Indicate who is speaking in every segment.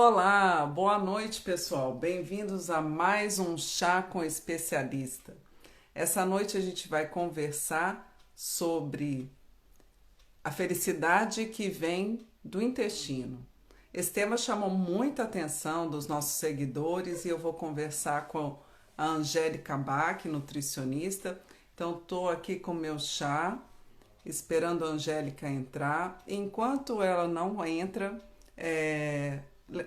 Speaker 1: Olá, boa noite, pessoal. Bem-vindos a mais um Chá com Especialista. Essa noite a gente vai conversar sobre a felicidade que vem do intestino. Esse tema chamou muita atenção dos nossos seguidores e eu vou conversar com a Angélica Bach, nutricionista. Então, estou aqui com o meu chá, esperando a Angélica entrar. Enquanto ela não entra,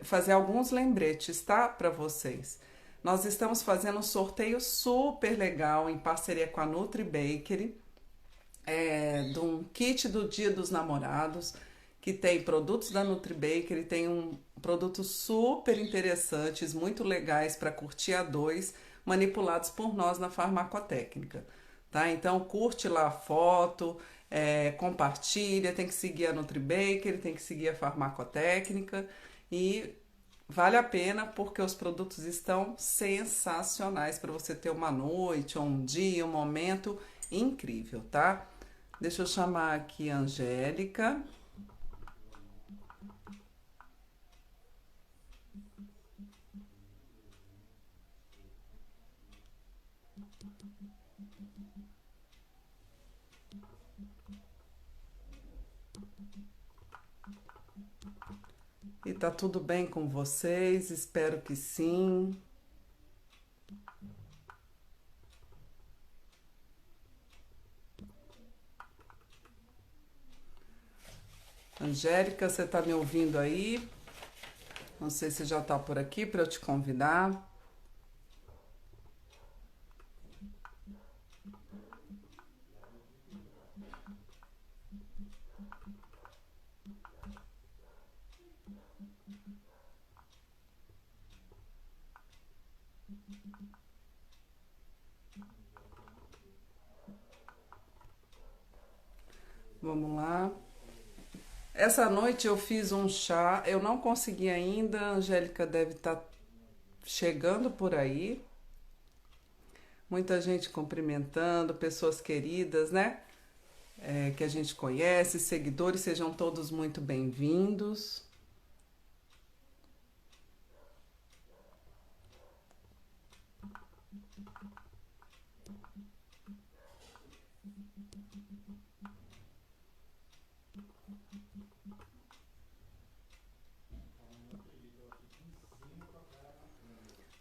Speaker 1: fazer alguns lembretes, tá? Para vocês. Nós estamos fazendo um sorteio super legal em parceria com a Nutri Bakery, de um kit do Dia dos Namorados, que tem produtos da Nutri Bakery, tem produtos super interessantes, muito legais para curtir a dois, manipulados por nós na farmacotécnica. Tá? Então curte lá a foto, compartilha, tem que seguir a Nutri Bakery, tem que seguir a farmacotécnica e vale a pena porque os produtos estão sensacionais para você ter uma noite, ou um dia, um momento incrível, tá? Deixa eu chamar aqui a Angélica. E tá tudo bem com vocês? Espero que sim. Angélica, você tá me ouvindo aí? Não sei se já tá por aqui para eu te convidar. Vamos lá. Essa noite eu fiz um chá, eu não consegui ainda, a Angélica deve estar chegando por aí. Muita gente cumprimentando, pessoas queridas, né? Que a gente conhece, seguidores, sejam todos muito bem-vindos.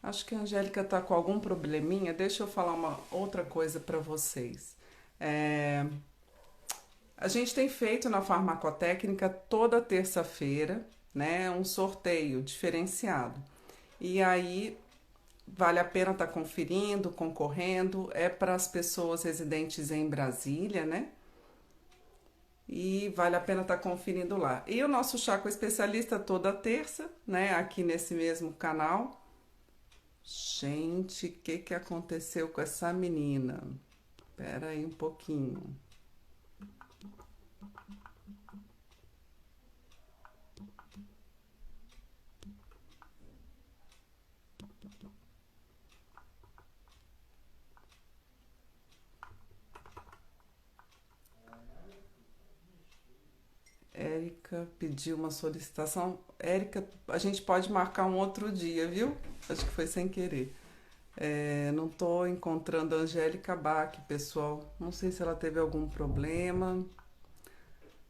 Speaker 1: Acho que a Angélica está com algum probleminha. Deixa eu falar uma outra coisa para vocês. É, a gente tem feito na farmacotécnica toda terça-feira, né, um sorteio diferenciado. E aí vale a pena estar conferindo, concorrendo. É para as pessoas residentes em Brasília, né? E vale a pena estar conferindo lá. E o nosso chá com especialista toda terça, né? Aqui nesse mesmo canal. Gente, o que aconteceu com essa menina? Espera aí um pouquinho. Érica pediu uma solicitação. Érica, a gente pode marcar um outro dia, viu? Acho que foi sem querer. Não tô encontrando a Angélica Bach, pessoal. Não sei se ela teve algum problema.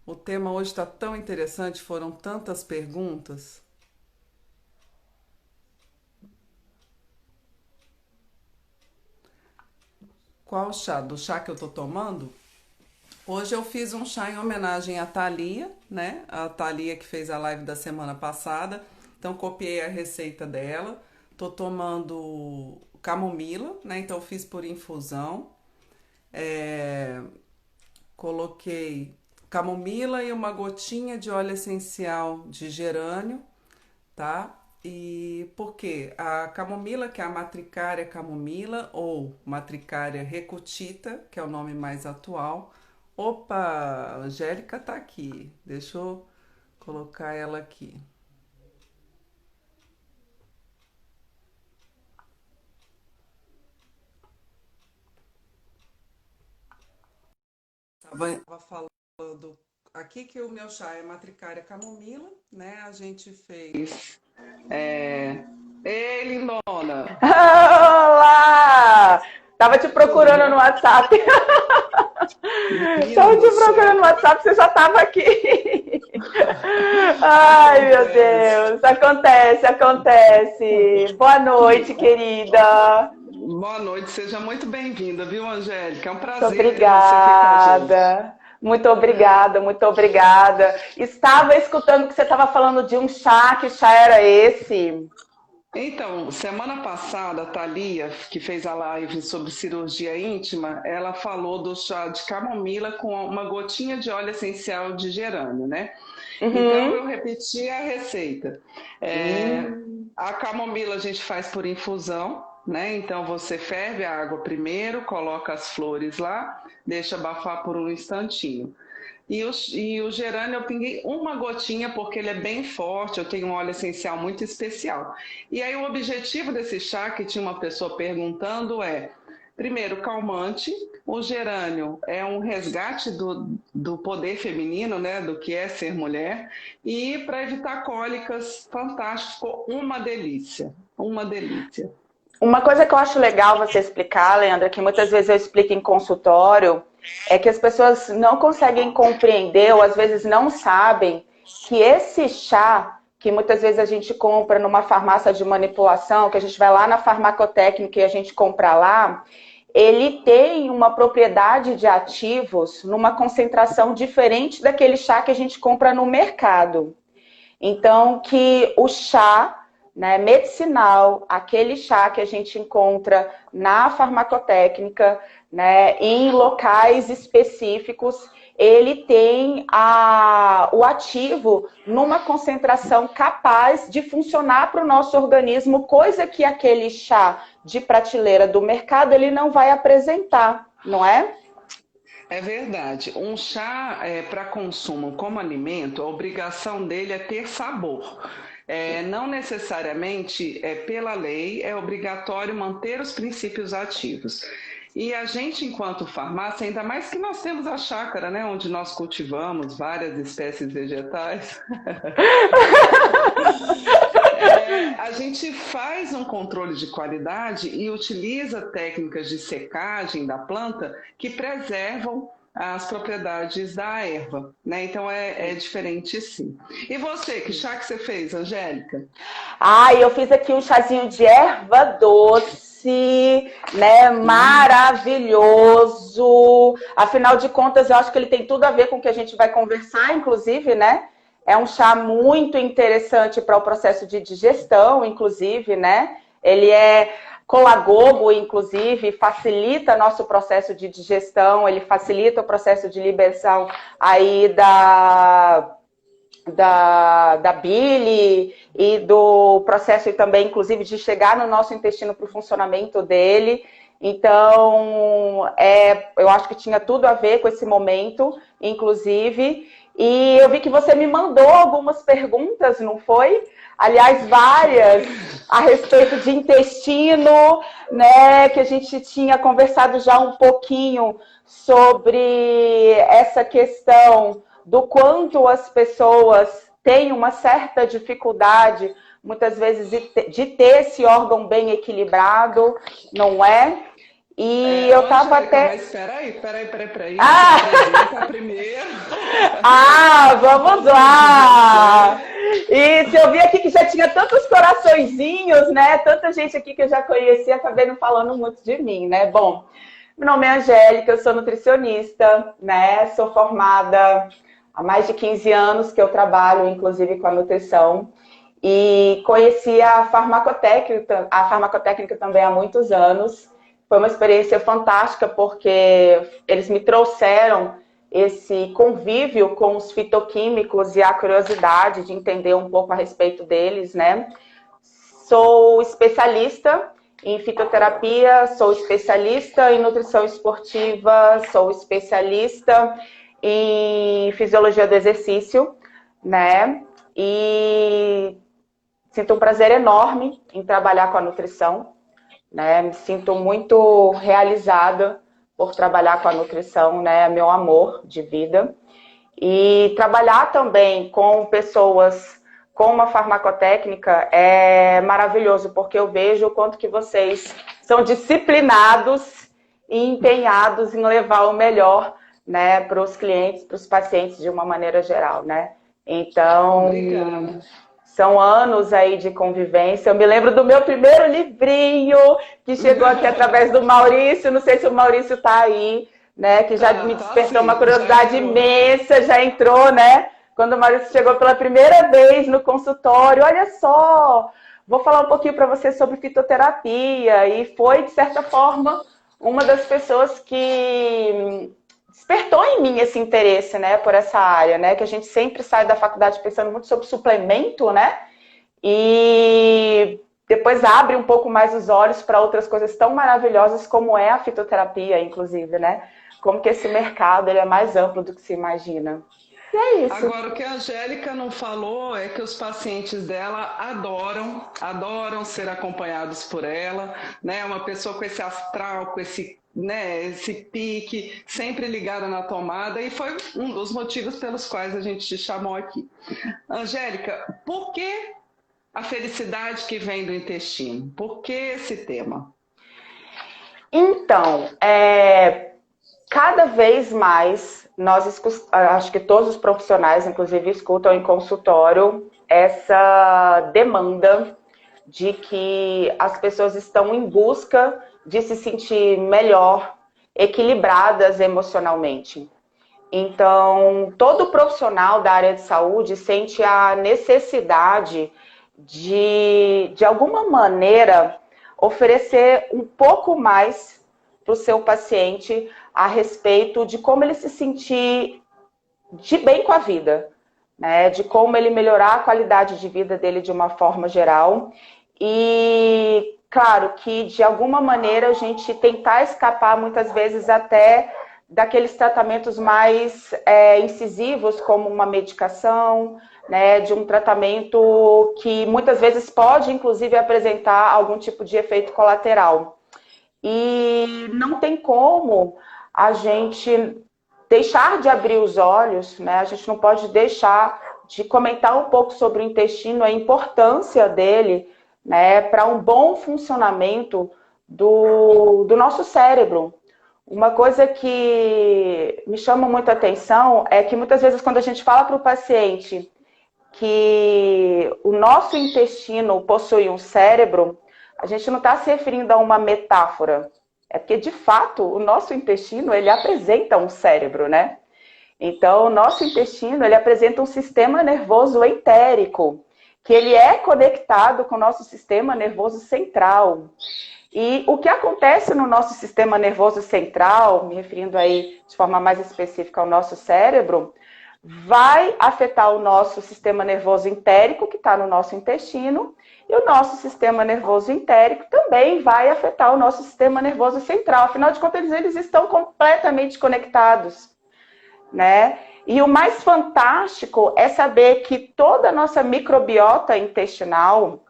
Speaker 1: O tema hoje está tão interessante, foram tantas perguntas. Qual chá? Do chá que eu tô tomando? Hoje eu fiz um chá em homenagem à Thalia, né? A Thalia que fez a live da semana passada. Então copiei a receita dela. Tô tomando camomila, né? Então fiz por infusão. É, Coloquei camomila e uma gotinha de óleo essencial de gerânio, tá? E por quê? A camomila, que é a Matricária camomila, ou Matricária recutita, que é o nome mais atual. Opa, a Angélica tá aqui. Deixa eu colocar ela aqui. Tava falando. aqui que o meu chá é matricária camomila, né? A gente fez. É... Ei, lindona!
Speaker 2: Olá! Tava te
Speaker 1: Tudo
Speaker 2: procurando no
Speaker 1: bom?
Speaker 2: WhatsApp.
Speaker 1: Menina
Speaker 2: Tava
Speaker 1: do
Speaker 2: te procurando
Speaker 1: céu!
Speaker 2: no WhatsApp, você já tava aqui. Ai, meu
Speaker 1: Acontece.
Speaker 2: Deus. Acontece, acontece. Boa noite, querida.
Speaker 1: Boa noite, seja muito bem-vinda, viu, Angélica? É um
Speaker 2: Muito
Speaker 1: prazer ter você aqui com a gente.
Speaker 2: obrigada. Muito obrigada, muito obrigada. Estava escutando que você estava falando de um chá, que chá era esse?
Speaker 1: Então, semana passada, a Thalia, que fez a live sobre cirurgia íntima, ela falou do chá de camomila com uma gotinha de óleo essencial de gerânio, né? Então,
Speaker 2: Uhum.
Speaker 1: eu repeti a receita. É,
Speaker 2: Hum.
Speaker 1: a camomila a gente faz por infusão, né? Então, você ferve a água primeiro, coloca as flores lá, deixa abafar por um instantinho. E o gerânio eu pinguei uma gotinha porque ele é bem forte, eu tenho um óleo essencial muito especial. E aí o objetivo desse chá, que tinha uma pessoa perguntando, é, primeiro, calmante, o gerânio é um resgate do poder feminino, né, do que é ser mulher, e para evitar cólicas, fantástico, ficou uma delícia, uma delícia.
Speaker 2: Uma coisa que eu acho legal você explicar, Leandra, que muitas vezes eu explico em consultório, é que as pessoas não conseguem compreender ou às vezes não sabem que esse chá, que muitas vezes a gente compra numa farmácia de manipulação, que a gente vai lá na farmacotécnica e a gente compra lá, ele tem uma propriedade de ativos numa concentração diferente daquele chá que a gente compra no mercado. Então, que o chá, né, medicinal, aquele chá que a gente encontra na farmacotécnica, né, em locais específicos, ele tem o ativo numa concentração capaz de funcionar para o nosso organismo, coisa que aquele chá de prateleira do mercado ele não vai apresentar, não é?
Speaker 1: É verdade. Um chá para consumo como alimento, a obrigação dele é ter sabor. Não necessariamente, pela lei, é obrigatório manter os princípios ativos. E a gente, enquanto farmácia, ainda mais que nós temos a chácara, né, onde nós cultivamos várias espécies vegetais, a gente faz um controle de qualidade e utiliza técnicas de secagem da planta que preservam as propriedades da erva, né? Então é diferente sim. E você, que chá que você fez, Angélica?
Speaker 2: Eu fiz aqui um chazinho de erva doce, né? Maravilhoso. Afinal de contas, eu acho que ele tem tudo a ver com o que a gente vai conversar, inclusive, né? É um chá muito interessante para o processo de digestão, inclusive, né? Ele é colagogo, inclusive, facilita nosso processo de digestão, ele facilita o processo de liberação aí da bile e do processo também, inclusive, de chegar no nosso intestino para o funcionamento dele. Então, eu acho que tinha tudo a ver com esse momento, inclusive. E eu vi que você me mandou algumas perguntas, não foi? Aliás, várias
Speaker 1: Foi.
Speaker 2: a respeito de intestino, né? Que a gente tinha conversado já um pouquinho sobre essa questão do quanto as pessoas têm uma certa dificuldade, muitas vezes, de ter esse órgão bem equilibrado, não é? E eu tava
Speaker 1: Angélica,
Speaker 2: até.
Speaker 1: mas peraí, se
Speaker 2: Ah!
Speaker 1: apresenta primeiro.
Speaker 2: Vamos
Speaker 1: Antes de
Speaker 2: lá!
Speaker 1: você.
Speaker 2: Isso, eu vi aqui que já tinha tantos coraçõezinhos, né? Tanta gente aqui que eu já conhecia, acabei não falando muito de mim, né? Bom, meu nome é Angélica, eu sou nutricionista, né? Sou formada há mais de 15 anos que eu trabalho, inclusive, com a nutrição. E conheci a farmacotécnica também há muitos anos. Foi uma experiência fantástica porque eles me trouxeram esse convívio com os fitoquímicos e a curiosidade de entender um pouco a respeito deles, né? Sou especialista em fitoterapia, sou especialista em nutrição esportiva, sou especialista em fisiologia do exercício, né? E sinto um prazer enorme em trabalhar com a nutrição, né? Me sinto muito realizada por trabalhar com a nutrição, né? É meu amor de vida. E trabalhar também com pessoas com uma farmacotécnica é maravilhoso, porque eu vejo o quanto que vocês são disciplinados e empenhados em levar o melhor, né, para os clientes, para os pacientes de uma maneira geral, né? Então,
Speaker 1: Obrigada.
Speaker 2: são anos aí de convivência. Eu me lembro do meu primeiro livrinho, que chegou aqui através do Maurício, não sei se o Maurício está aí, né? Que já me despertou uma
Speaker 1: Sim,
Speaker 2: curiosidade imensa, já entrou, né? Quando o Maurício chegou pela primeira vez no consultório, olha só, vou falar um pouquinho para você sobre fitoterapia. E foi, de certa forma, uma das pessoas que despertou em mim esse interesse, né, por essa área, né, que a gente sempre sai da faculdade pensando muito sobre suplemento, né, e depois abre um pouco mais os olhos para outras coisas tão maravilhosas como é a fitoterapia, inclusive, né, como que esse mercado ele é mais amplo do que se imagina. E é isso.
Speaker 1: Agora, o que a Angélica não falou é que os pacientes dela adoram ser acompanhados por ela, né? Uma pessoa com esse astral, com esse, né, esse pique, sempre ligada na tomada, e foi um dos motivos pelos quais a gente te chamou aqui. Angélica, por que a felicidade que vem do intestino? Por que esse tema?
Speaker 2: Então, cada vez mais, acho que todos os profissionais, inclusive, escutam em consultório essa demanda de que as pessoas estão em busca de se sentir melhor, equilibradas emocionalmente. Então, todo profissional da área de saúde sente a necessidade de alguma maneira, oferecer um pouco mais para o seu paciente a respeito de como ele se sentir de bem com a vida, né? De como ele melhorar a qualidade de vida dele de uma forma geral. E, claro, que de alguma maneira a gente tentar escapar muitas vezes até daqueles tratamentos mais incisivos, como uma medicação, né, de um tratamento que muitas vezes pode, inclusive, apresentar algum tipo de efeito colateral. E não tem como a gente deixar de abrir os olhos, né? A gente não pode deixar de comentar um pouco sobre o intestino, a importância dele, né, para um bom funcionamento do nosso cérebro. Uma coisa que me chama muita atenção é que muitas vezes quando a gente fala para o paciente que o nosso intestino possui um cérebro, a gente não está se referindo a uma metáfora. É porque, de fato, o nosso intestino, ele apresenta um cérebro, né? Então, o nosso intestino, ele apresenta um sistema nervoso entérico, que ele é conectado com o nosso sistema nervoso central. E o que acontece no nosso sistema nervoso central, me referindo aí de forma mais específica ao nosso cérebro, vai afetar o nosso sistema nervoso entérico, que está no nosso intestino, e o nosso sistema nervoso entérico também vai afetar o nosso sistema nervoso central. Afinal de contas, eles estão completamente conectados, né? E o mais fantástico é saber que toda a nossa microbiota intestinal,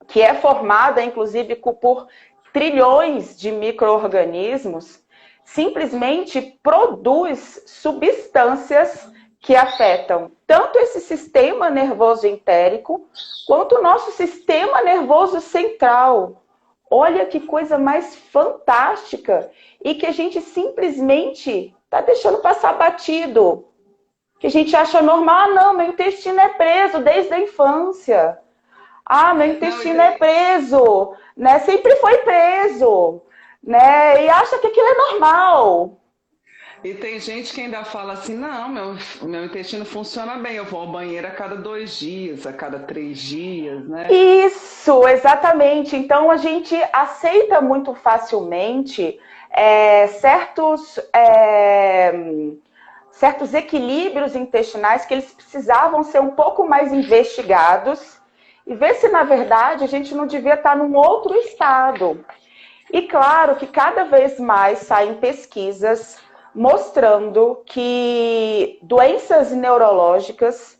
Speaker 2: que é formada, inclusive, por trilhões de micro-organismos, simplesmente produz substâncias que afetam tanto esse sistema nervoso entérico, quanto o nosso sistema nervoso central. Olha que coisa mais fantástica! E que a gente simplesmente está deixando passar batido. Que a gente acha normal, ah, não, meu intestino é preso desde a infância. Ah, meu intestino é preso, né? Sempre foi preso, né? E acha que aquilo é normal.
Speaker 1: E tem gente que ainda fala assim, não, meu intestino funciona bem, eu vou ao banheiro a cada 2 dias, a cada 3 dias, né?
Speaker 2: Isso, exatamente. Então a gente aceita muito facilmente certos equilíbrios intestinais que eles precisavam ser um pouco mais investigados e ver se, na verdade, a gente não devia estar num outro estado. E claro que cada vez mais saem pesquisas mostrando que doenças neurológicas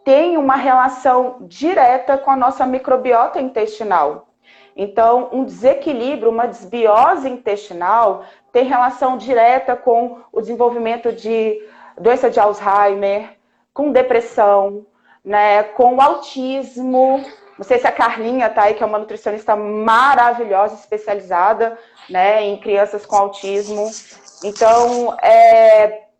Speaker 2: têm uma relação direta com a nossa microbiota intestinal. Então, um desequilíbrio, uma desbiose intestinal tem relação direta com o desenvolvimento de doença de Alzheimer, com depressão, né, com autismo. Não sei se a Carlinha tá aí, que é uma nutricionista maravilhosa, especializada, né, em crianças com autismo. Então,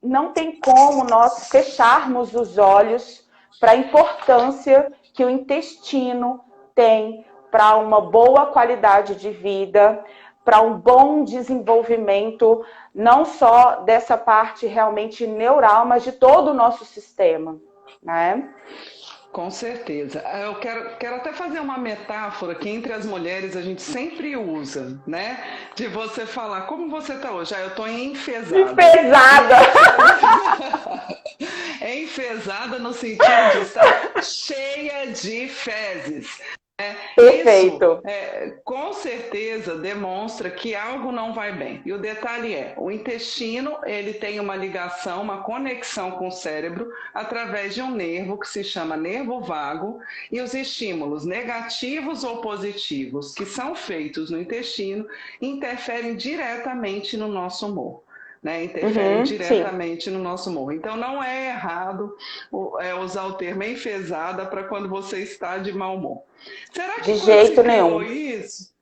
Speaker 2: não tem como nós fecharmos os olhos para a importância que o intestino tem para uma boa qualidade de vida, para um bom desenvolvimento, não só dessa parte realmente neural, mas de todo o nosso sistema, né?
Speaker 1: Com certeza. Eu quero até fazer uma metáfora que entre as mulheres a gente sempre usa, né? De você falar, como você está hoje? Eu estou enfesada.
Speaker 2: Enfesada!
Speaker 1: Enfesada no sentido de estar cheia de fezes.
Speaker 2: Perfeito.
Speaker 1: Isso, com certeza demonstra que algo não vai bem. E o detalhe o intestino, ele tem uma ligação, uma conexão com o cérebro através de um nervo que se chama nervo vago, e os estímulos negativos ou positivos que são feitos no intestino interferem diretamente no nosso humor. Né, interferem diretamente no nosso humor. Então não é errado usar o termo enfesada para quando você está de mau humor. Será que
Speaker 2: de jeito nenhum.
Speaker 1: Isso,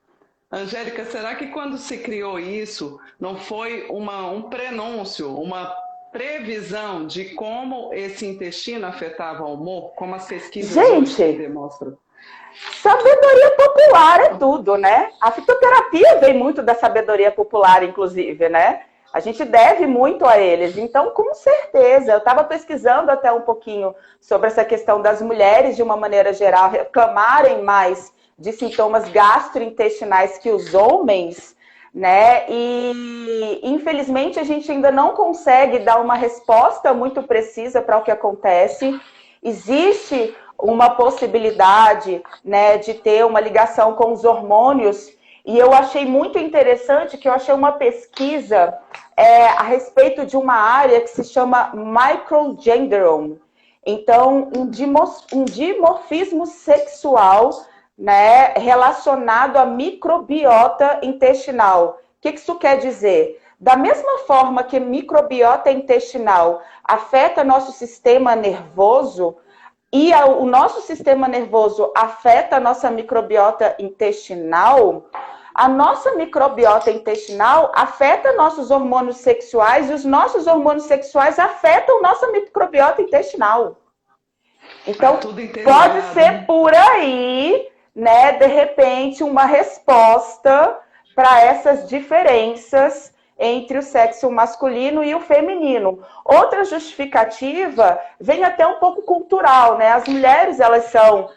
Speaker 1: Angélica, será que quando se criou isso não foi um prenúncio, uma previsão de como esse intestino afetava o humor, como as pesquisas hoje demonstram?
Speaker 2: Sabedoria popular é tudo, né? A fitoterapia vem muito da sabedoria popular, inclusive, né? A gente deve muito a eles. Então, com certeza, eu estava pesquisando até um pouquinho sobre essa questão das mulheres, de uma maneira geral, reclamarem mais de sintomas gastrointestinais que os homens, né? E, infelizmente, a gente ainda não consegue dar uma resposta muito precisa para o que acontece. Existe uma possibilidade, né, de ter uma ligação com os hormônios. E eu achei muito interessante que eu achei uma pesquisa a respeito de uma área que se chama microgenderon. Então, um dimorfismo sexual, né, relacionado à microbiota intestinal. O que isso quer dizer? Da mesma forma que microbiota intestinal afeta nosso sistema nervoso, e o nosso sistema nervoso afeta a nossa microbiota intestinal, a nossa microbiota intestinal afeta nossos hormônios sexuais e os nossos hormônios sexuais afetam nossa microbiota intestinal. Então, pode ser por aí, né, de repente, uma resposta para essas diferenças entre o sexo masculino e o feminino. Outra justificativa vem até um pouco cultural, né? As mulheres, elas são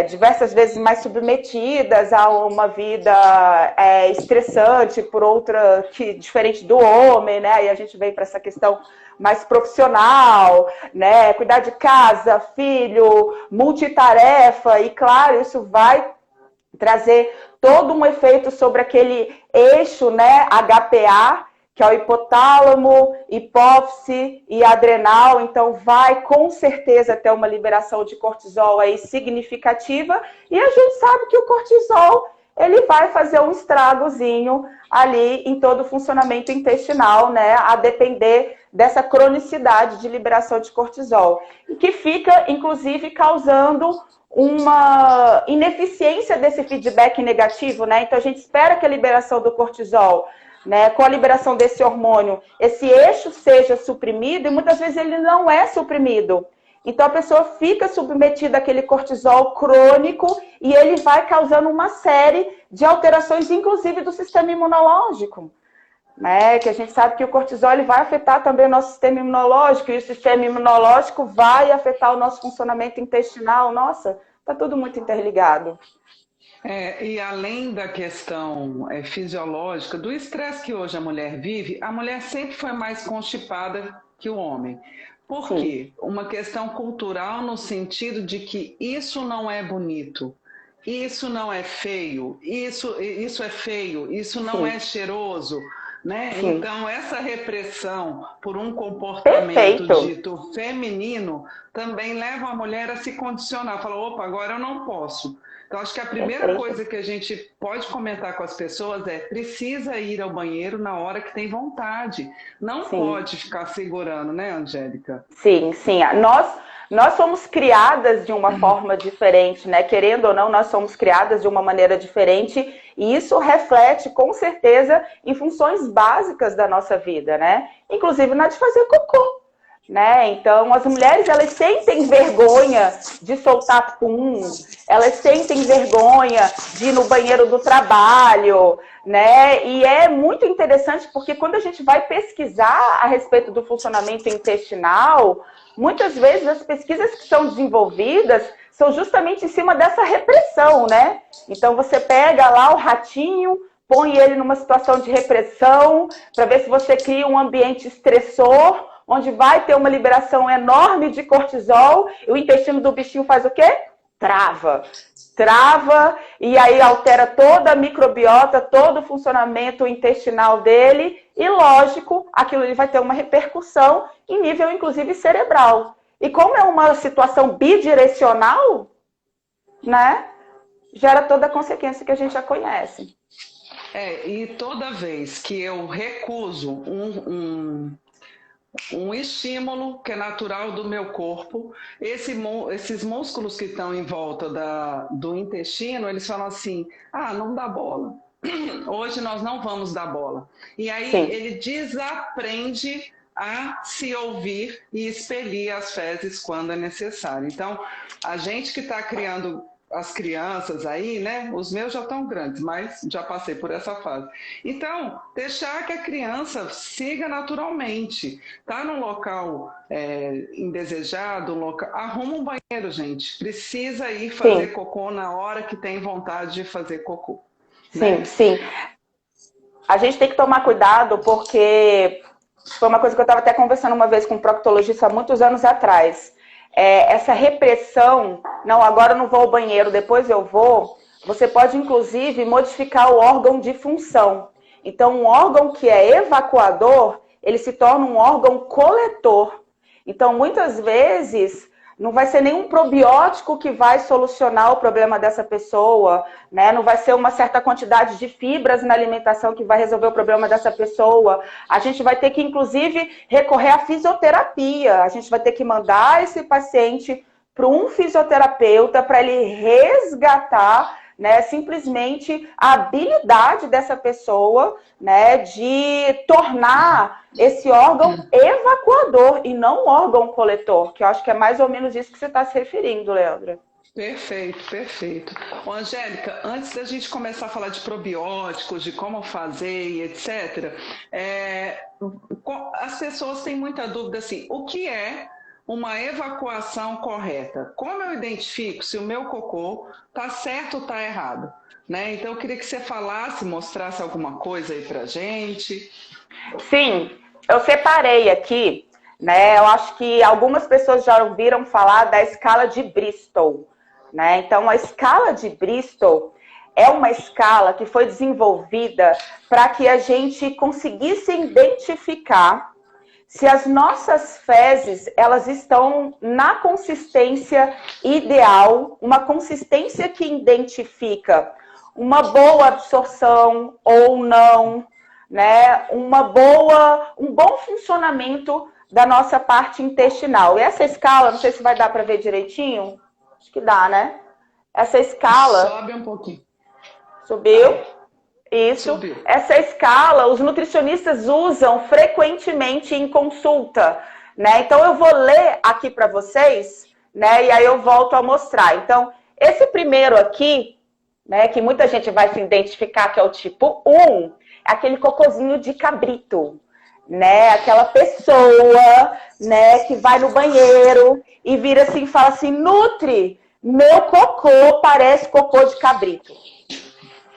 Speaker 2: diversas vezes mais submetidas a uma vida estressante, por outra que diferente do homem, né? Aí a gente vem para essa questão mais profissional, né? Cuidar de casa, filho, multitarefa, e claro, isso vai trazer todo um efeito sobre aquele eixo, né, HPA, que é o hipotálamo, hipófise e adrenal. Então, vai com certeza ter uma liberação de cortisol aí significativa. E a gente sabe que o cortisol, ele vai fazer um estragozinho ali em todo o funcionamento intestinal, né, a depender dessa cronicidade de liberação de cortisol. E que fica, inclusive, causando uma ineficiência desse feedback negativo, né? Então, a gente espera que a liberação do cortisol, né, com a liberação desse hormônio, esse eixo seja suprimido, e muitas vezes ele não é suprimido. Então, a pessoa fica submetida àquele cortisol crônico e ele vai causando uma série de alterações, inclusive do sistema imunológico. Né? Que a gente sabe que o cortisol ele vai afetar também o nosso sistema imunológico, e o sistema imunológico vai afetar o nosso funcionamento intestinal. Nossa, tá tudo muito interligado.
Speaker 1: E além da questão fisiológica, do estresse que hoje a mulher vive, a mulher sempre foi mais constipada que o homem. Por quê? Uma questão cultural no sentido de que isso não é bonito, isso não é feio, isso é feio, isso não é cheiroso. né?
Speaker 2: Sim.
Speaker 1: Então, essa repressão por um comportamento
Speaker 2: Perfeito.
Speaker 1: dito feminino também leva a mulher a se condicionar, fala, opa, agora eu não posso. Então, acho que a primeira
Speaker 2: Perfeito.
Speaker 1: coisa que a gente pode comentar com as pessoas é precisa ir ao banheiro na hora que tem vontade. Não
Speaker 2: Sim.
Speaker 1: pode ficar segurando, né, Angélica?
Speaker 2: Sim, sim. Nós somos criadas de uma forma diferente, né? Querendo ou não, nós somos criadas de uma maneira diferente e isso reflete, com certeza, em funções básicas da nossa vida, né? Inclusive na de fazer cocô, né? Então, as mulheres, elas sentem vergonha de soltar pum, elas sentem vergonha de ir no banheiro do trabalho, né? E é muito interessante porque quando a gente vai pesquisar a respeito do funcionamento intestinal, muitas vezes as pesquisas que são desenvolvidas são justamente em cima dessa repressão, né? Então você pega lá o ratinho, põe ele numa situação de repressão, para ver se você cria um ambiente estressor, onde vai ter uma liberação enorme de cortisol, e o intestino do bichinho faz o quê? Trava, e aí altera toda a microbiota, todo o funcionamento intestinal dele, e lógico, aquilo ele vai ter uma repercussão em nível, inclusive, cerebral. E como é uma situação bidirecional, né, gera toda a consequência que a gente já conhece.
Speaker 1: E toda vez que eu recuso um estímulo que é natural do meu corpo, esses músculos que estão em volta do intestino, eles falam assim, não dá bola. Hoje nós não vamos dar bola. E aí
Speaker 2: Sim.
Speaker 1: ele desaprende a se ouvir e expelir as fezes quando é necessário. Então, a gente que está criando as crianças aí, né? Os meus já estão grandes, mas já passei por essa fase. Então, deixar que a criança siga naturalmente. Tá num local indesejado, arruma um banheiro, gente. Precisa ir fazer cocô na hora que tem vontade de fazer cocô.
Speaker 2: Sim,
Speaker 1: né?
Speaker 2: sim. A gente tem que tomar cuidado porque foi uma coisa que eu estava até conversando uma vez com um proctologista há muitos anos atrás. Essa repressão, não, agora eu não vou ao banheiro, depois eu vou, você pode inclusive modificar o órgão de função. Então, um órgão que é evacuador, ele se torna um órgão coletor. Então, muitas vezes, não vai ser nenhum probiótico que vai solucionar o problema dessa pessoa, né? Não vai ser uma certa quantidade de fibras na alimentação que vai resolver o problema dessa pessoa. A gente vai ter que, inclusive, recorrer à fisioterapia. A gente vai ter que mandar esse paciente para um fisioterapeuta para ele resgatar, né, simplesmente a habilidade dessa pessoa, né, de tornar esse órgão evacuador e não órgão coletor, que eu acho que é mais ou menos isso que você está se referindo, Leandra.
Speaker 1: Perfeito, perfeito. Ô, Angélica, antes da gente começar a falar de probióticos, de como fazer e etc., as pessoas têm muita dúvida assim, o que é uma evacuação correta? Como eu identifico se o meu cocô está certo ou está errado? Né? Então, eu queria que você falasse, mostrasse alguma coisa aí pra gente.
Speaker 2: Sim, eu separei aqui, né? Eu acho que algumas pessoas já ouviram falar da escala de Bristol, né? Então, a escala de Bristol é uma escala que foi desenvolvida para que a gente conseguisse identificar se as nossas fezes, elas estão na consistência ideal, uma consistência que identifica uma boa absorção ou não, né? Um bom funcionamento da nossa parte intestinal. E essa escala, não sei se vai dar para ver direitinho, acho que dá, né? Essa escala...
Speaker 1: Sobe um pouquinho.
Speaker 2: Subiu? Isso.
Speaker 1: Subiu.
Speaker 2: Essa escala, os nutricionistas usam frequentemente em consulta, né? Então, eu vou ler aqui para vocês, né? E aí eu volto a mostrar. Então, esse primeiro aqui, né? Que muita gente vai se identificar que é o tipo 1, é aquele cocôzinho de cabrito, né? Aquela pessoa, né? Que vai no banheiro e vira assim e fala assim, Nutri, meu cocô parece cocô de cabrito.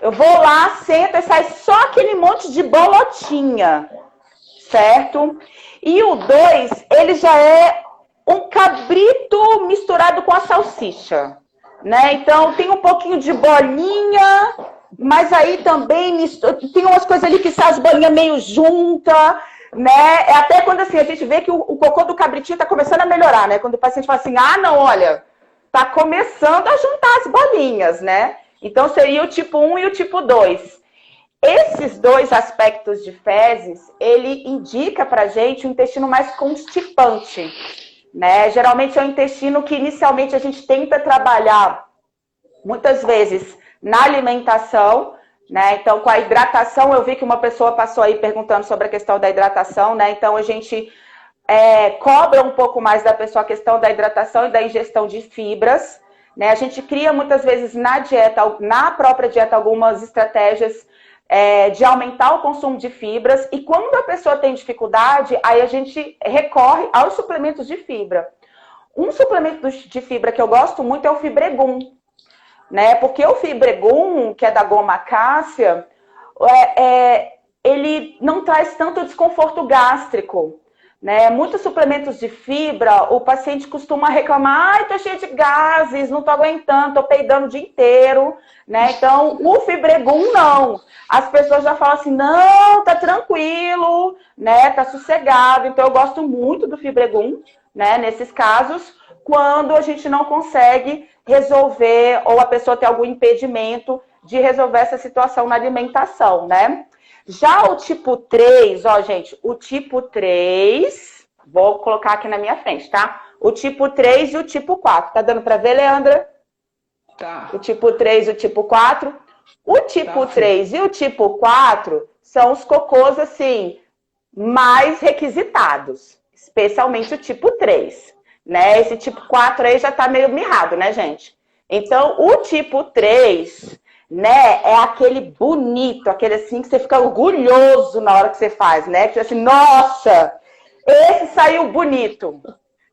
Speaker 2: Eu vou lá, sento e sai só aquele monte de bolotinha, certo? E o 2, ele já é um cabrito misturado com a salsicha, né? Então tem um pouquinho de bolinha, Mas aí também tem umas coisas ali que sai as bolinhas meio juntas, né? É até quando assim, a gente vê que o cocô do cabritinho tá começando a melhorar, né? Quando o paciente fala assim, ah, não, olha, tá começando a juntar as bolinhas, né? Então seria o tipo 1 e o tipo 2. Esses dois aspectos de fezes, ele indica pra gente o intestino mais constipante, né? Geralmente é o intestino que inicialmente a gente tenta trabalhar muitas vezes na alimentação, né? Então, com a hidratação, eu vi que uma pessoa passou aí perguntando sobre a questão da hidratação, né? Então, a gente cobra um pouco mais da pessoa a questão da hidratação e da ingestão de fibras, né? A gente cria muitas vezes na dieta, na própria dieta, algumas estratégias de aumentar o consumo de fibras. E quando a pessoa tem dificuldade, aí a gente recorre aos suplementos de fibra. Um suplemento de fibra que eu gosto muito é o Fibregum, né? Porque o Fibregum, que é da goma cássia, ele não traz tanto desconforto gástrico, né? Muitos suplementos de fibra, o paciente costuma reclamar, ai, tô cheio de gases, não tô aguentando, tô peidando o dia inteiro, né? Então, o Fibregum não. As pessoas já falam assim, não, tá tranquilo, né? Tá sossegado. Então, eu gosto muito do Fibregum, né? Nesses casos, quando a gente não consegue resolver, ou a pessoa tem algum impedimento de resolver essa situação na alimentação, né? Já o tipo 3, ó, gente, o tipo 3, vou colocar aqui na minha frente, tá? O tipo 3 e o tipo 4. Tá dando pra ver, Leandra?
Speaker 1: Tá.
Speaker 2: O tipo 3 e o tipo 4. O tipo 3 e o tipo 4 são os cocôs, assim, mais requisitados. Especialmente o tipo 3, né? Esse tipo 4 aí já tá meio mirrado, né, gente? Então, o tipo 3, né, é aquele bonito, aquele assim que você fica orgulhoso na hora que você faz, né? Que assim, nossa, esse saiu bonito.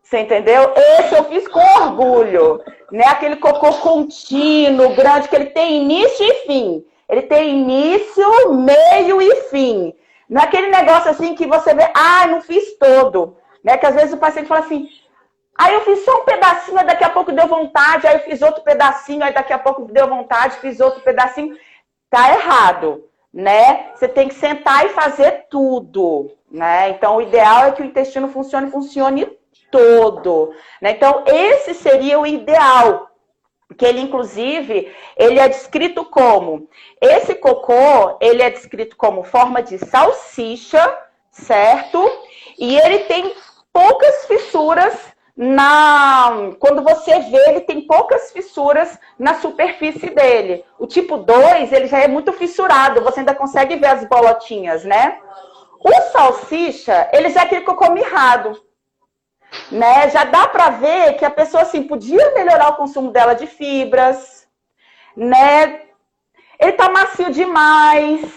Speaker 2: Você entendeu? Esse eu fiz com orgulho, né? Aquele cocô contínuo, grande, que ele tem início e fim. Ele tem início, meio e fim. Não é aquele negócio assim que você vê, ah, não fiz todo. Né? Que às vezes o paciente fala assim, aí eu fiz só um pedacinho, aí daqui a pouco deu vontade, aí eu fiz outro pedacinho, aí daqui a pouco deu vontade, fiz outro pedacinho. Tá errado, né? Você tem que sentar e fazer tudo, né? Então, o ideal é que o intestino funcione todo, né? Então, esse seria o ideal, que ele, inclusive, ele é descrito como, esse cocô, ele é descrito como forma de salsicha, certo? E ele tem poucas fissuras quando você vê, ele tem poucas fissuras na superfície dele. O tipo 2, ele já é muito fissurado, você ainda consegue ver as bolotinhas, né? O salsicha, ele já é aquele cocô mirrado, né? Já dá pra ver que a pessoa, assim, podia melhorar o consumo dela de fibras, né? Ele tá macio demais,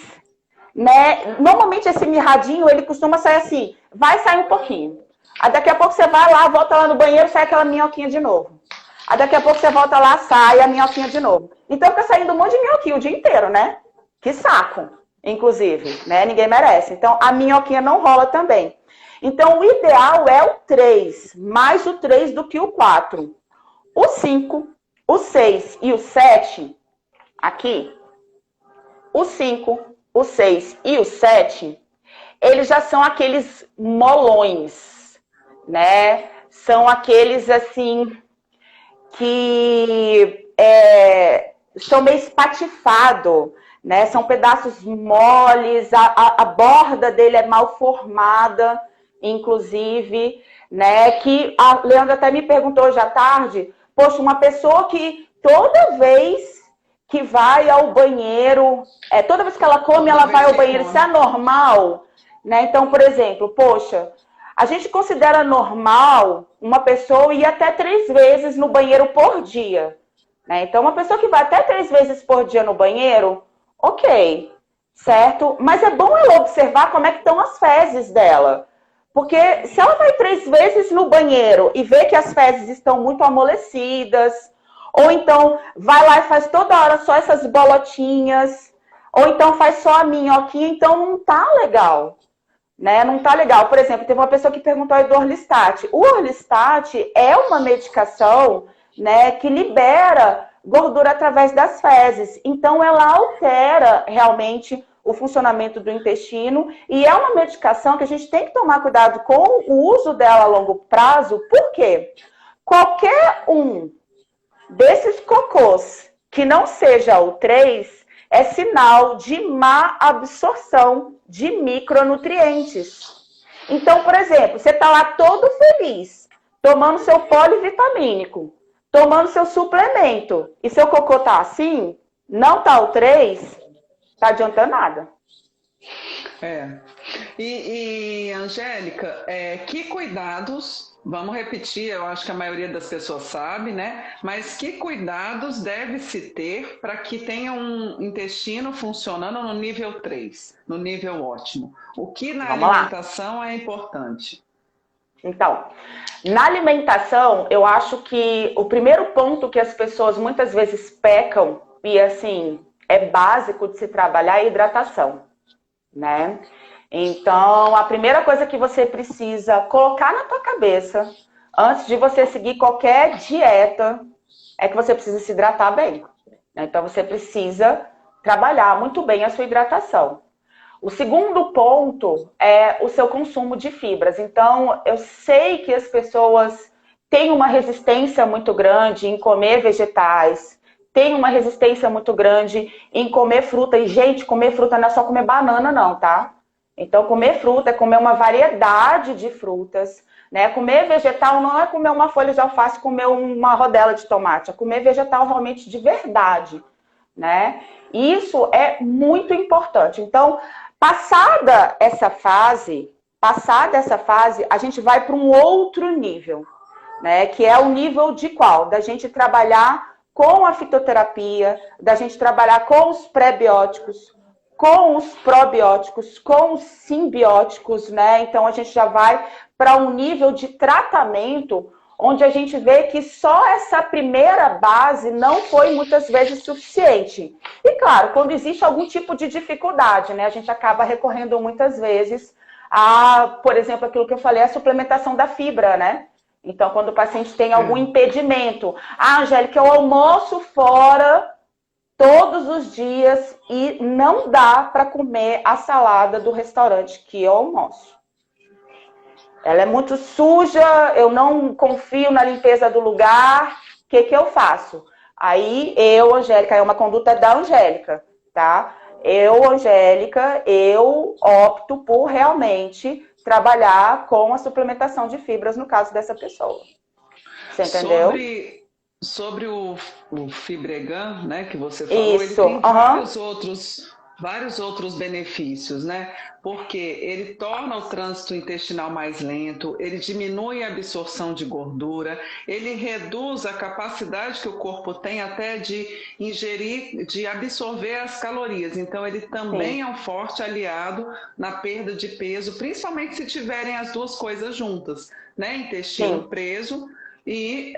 Speaker 2: né? Normalmente esse mirradinho, ele costuma sair assim, vai sair um pouquinho. Aí daqui a pouco você vai lá, volta lá no banheiro, sai aquela minhoquinha de novo. Aí daqui a pouco você volta lá, sai a minhoquinha de novo. Então fica saindo um monte de minhoquinha o dia inteiro, né? Que saco, inclusive, né? Ninguém merece. Então a minhoquinha não rola também. Então o ideal é o 3, mais o 3 do que o 4. O 5, o 6 e o 7, aqui, o 5, o 6 e o 7, eles já são aqueles molões, né? São aqueles, assim, que são meio espatifados, né? São pedaços moles, a borda dele é mal formada, inclusive, né? Que a Leandra até me perguntou hoje à tarde, poxa, uma pessoa que toda vez que vai ao banheiro, toda vez que ela come, ela vai ao banheiro, isso é normal, né? Então, por exemplo, poxa, a gente considera normal uma pessoa ir até 3 vezes no banheiro por dia, né? Então, uma pessoa que vai até 3 vezes por dia no banheiro, ok, certo? Mas é bom ela observar como é que estão as fezes dela. Porque se ela vai 3 vezes no banheiro e vê que as fezes estão muito amolecidas, ou então vai lá e faz toda hora só essas bolotinhas, ou então faz só a minhoquinha, então não tá legal. Né? Não tá legal. Por exemplo, teve uma pessoa que perguntou aí do Orlistat. O Orlistat é uma medicação, né, que libera gordura através das fezes. Então, ela altera realmente o funcionamento do intestino e é uma medicação que a gente tem que tomar cuidado com o uso dela a longo prazo. Por quê? Qualquer um desses cocôs que não seja o 3 é sinal de má absorção de micronutrientes. Então, por exemplo, você está lá todo feliz, tomando seu polivitamínico, tomando seu suplemento, e seu cocô tá assim, não tá o 3, tá adiantando nada.
Speaker 1: Angélica, que cuidados, vamos repetir, eu acho que a maioria das pessoas sabe, né? Mas que cuidados deve-se ter para que tenha um intestino funcionando no nível 3, no nível ótimo? O que na alimentação é importante?
Speaker 2: Então, na alimentação, eu acho que o primeiro ponto que as pessoas muitas vezes pecam, e assim, é básico de se trabalhar, é a hidratação, né? Então, a primeira coisa que você precisa colocar na tua cabeça, antes de você seguir qualquer dieta, é que você precisa se hidratar bem. Então, você precisa trabalhar muito bem a sua hidratação. O segundo ponto é o seu consumo de fibras. Então, eu sei que as pessoas têm uma resistência muito grande em comer vegetais, têm uma resistência muito grande em comer fruta. E, gente, comer fruta não é só comer banana, não, tá? Então, comer fruta é comer uma variedade de frutas, né? Comer vegetal não é comer uma folha de alface, comer uma rodela de tomate, é comer vegetal realmente de verdade, né? Isso é muito importante. Então, passada essa fase, a gente vai para um outro nível, né? Que é o nível de qual? Da gente trabalhar com a fitoterapia, da gente trabalhar com os pré-bióticos, com os probióticos, com os simbióticos, né? Então a gente já vai para um nível de tratamento onde a gente vê que só essa primeira base não foi muitas vezes suficiente. E claro, quando existe algum tipo de dificuldade, né? A gente acaba recorrendo muitas vezes a, por exemplo, aquilo que eu falei, a suplementação da fibra, né? Então, quando o paciente tem algum impedimento. Ah, Angélica, eu almoço fora todos os dias e não dá para comer a salada do restaurante que eu almoço. Ela é muito suja, eu não confio na limpeza do lugar, o que eu faço? Aí Angélica, é uma conduta da Angélica, tá? Angélica, eu opto por realmente trabalhar com a suplementação de fibras no caso dessa pessoa. Você entendeu?
Speaker 1: Sobre o Fibregan, né, que você falou,
Speaker 2: isso.
Speaker 1: Ele tem vários outros benefícios, né? Porque ele torna o trânsito intestinal mais lento, ele diminui a absorção de gordura, ele reduz a capacidade que o corpo tem até de ingerir, de absorver as calorias. Então, ele também é um forte aliado na perda de peso, principalmente se tiverem as duas coisas juntas, né? Intestino preso e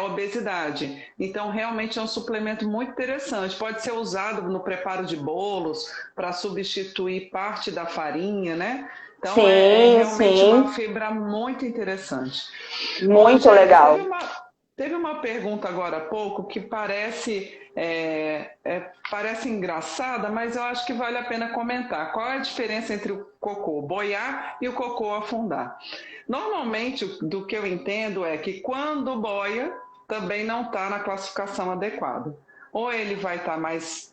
Speaker 1: obesidade. Então, realmente é um suplemento muito interessante. Pode ser usado no preparo de bolos para substituir parte da farinha, né? Então, é realmente uma fibra muito interessante.
Speaker 2: Muito legal.
Speaker 1: Teve uma pergunta agora há pouco que parece engraçada, mas eu acho que vale a pena comentar. Qual é a diferença entre o cocô boiar e o cocô afundar? Normalmente, do que eu entendo é que quando boia, também não está na classificação adequada. Ou ele vai estar mais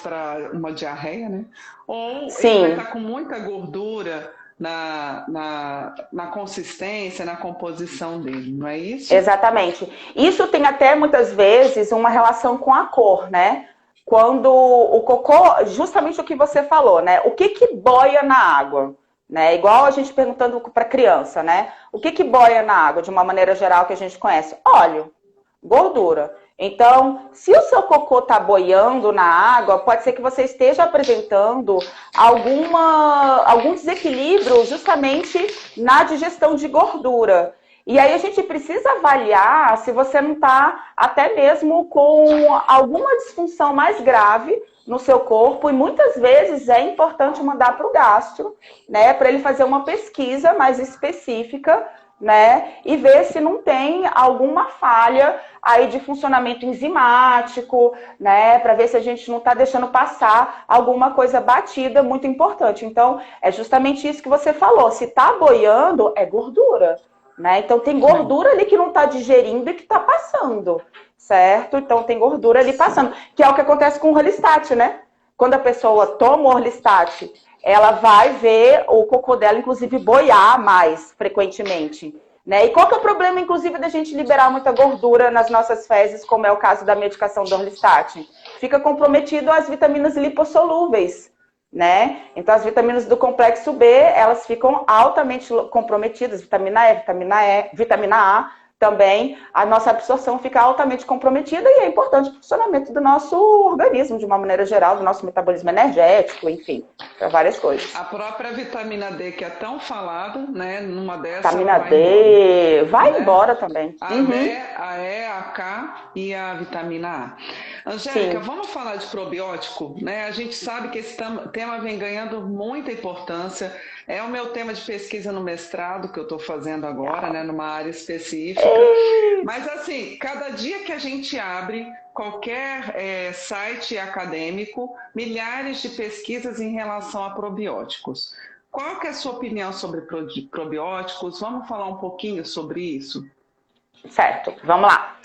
Speaker 1: para uma diarreia, né? Ou ele vai estar com muita gordura na consistência, na composição dele, não é isso?
Speaker 2: Exatamente. Isso tem até muitas vezes uma relação com a cor, né? Quando o cocô, justamente o que você falou, né? O que boia na água? Né? Igual a gente perguntando para criança, né? O que boia na água, de uma maneira geral que a gente conhece? Óleo, gordura. Então, se o seu cocô está boiando na água, pode ser que você esteja apresentando algum desequilíbrio justamente na digestão de gordura. E aí a gente precisa avaliar se você não está até mesmo com alguma disfunção mais grave no seu corpo, e muitas vezes é importante mandar para o gastro, né, para ele fazer uma pesquisa mais específica né? E ver se não tem alguma falha aí de funcionamento enzimático, né? Para ver se a gente não está deixando passar alguma coisa batida muito importante. Então, é justamente isso que você falou. Se está boiando, é gordura, né? Então, tem gordura ali que não está digerindo e que está passando, certo? Então, tem gordura ali passando, que é o que acontece com o Orlistat, né? Quando a pessoa toma o Orlistat, ela vai ver o cocô dela, inclusive, boiar mais frequentemente. Né? E qual que é o problema, inclusive, da gente liberar muita gordura nas nossas fezes, como é o caso da medicação do Orlistat? Fica comprometido as vitaminas lipossolúveis, né? Então, as vitaminas do complexo B, elas ficam altamente comprometidas, vitamina A, também a nossa absorção fica altamente comprometida e é importante para o funcionamento do nosso organismo, de uma maneira geral, do nosso metabolismo energético, enfim, para várias coisas.
Speaker 1: A própria vitamina D, que é tão falada, né? Numa dessas,
Speaker 2: Vitamina
Speaker 1: ela vai
Speaker 2: D,
Speaker 1: embora,
Speaker 2: vai
Speaker 1: né?
Speaker 2: embora também.
Speaker 1: A D, a E, a K e a vitamina A. Angélica,
Speaker 2: Sim.
Speaker 1: vamos falar de probiótico, né? A gente sabe que esse tema vem ganhando muita importância. É o meu tema de pesquisa no mestrado que eu estou fazendo agora, né? Numa área específica. Mas assim, cada dia que a gente abre qualquer site acadêmico, milhares de pesquisas em relação a probióticos. Qual que é a sua opinião sobre probióticos? Vamos falar um pouquinho sobre isso?
Speaker 2: Certo, vamos lá.